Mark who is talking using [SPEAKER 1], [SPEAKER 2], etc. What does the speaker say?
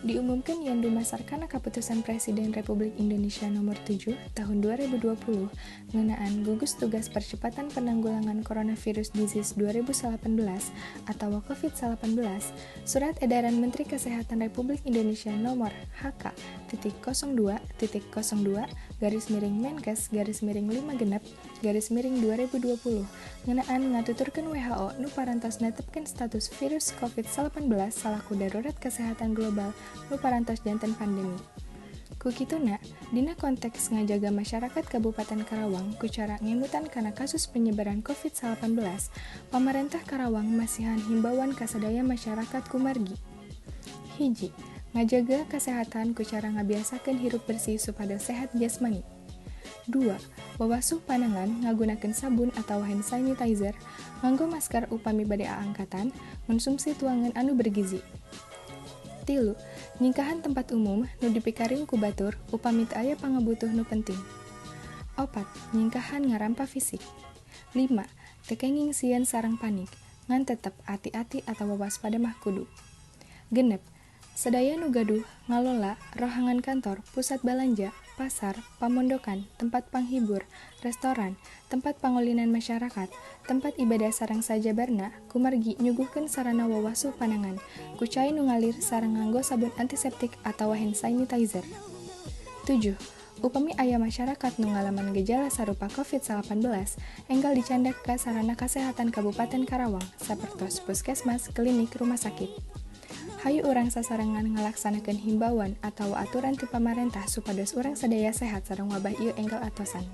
[SPEAKER 1] Diumumkan yang dumasarkan keputusan Presiden Republik Indonesia Nomor 7 Tahun 2020 ngeunaan gugus tugas percepatan penanggulangan coronavirus disease 2018 atau COVID-19, Surat Edaran Menteri Kesehatan Republik Indonesia Nomor HK.02.02/Menkes/5 ngeunaan ngatuturkeun WHO nu parantos netepkeun status virus COVID-19 salaku darurat kesehatan global nu parantos janten pandemi. Kukituna, dina konteks ngajaga masyarakat Kabupaten Karawang ku cara ngemutan kana kasus penyebaran COVID-19, pamarentah Karawang masihan himbauan ka sadaya masyarakat kumargi. Hiji, ngajaga kesehatan ku cara ngabiasakeun hirup bersih supados sehat jasmani. 2. Wawasuh panangan ngagunakeun sabun atau hand sanitizer, nganggo masker upami bade aangkatan, konsumsi tuangan anu bergizi. 3. Nyingkahan tempat umum nu dipikaring ku batur upami teu aya pangabutuh nu penting. 4. Nyingkahan ngarampa fisik. 5. Teu kenging sieun sareng panik, ngan tetep ati-ati atawa waspada mah kudu. 6. Sadaya nu gaduh ngalola rohangan kantor, pusat belanja, pasar, pamondokan, tempat panghibur, restoran, tempat pangolinan masyarakat, tempat ibadah sareng sajabarna, kumargi nyuguhkeun sarana wawasuh panangan, ku cai nu ngalir sareng nganggo sabun antiseptik atawa hand sanitizer. 7. Upami aya masyarakat nu ngalaman gejala sarupa COVID-19, enggal dicandak ka sarana kasehatan Kabupaten Karawang, sapertos puskesmas, klinik, rumah sakit. Hayu urang sasarengan ngalaksanakeun himbauan atau aturan ti pamarentah supados urang sadaya sehat sareng wabah ieu enggal atosan.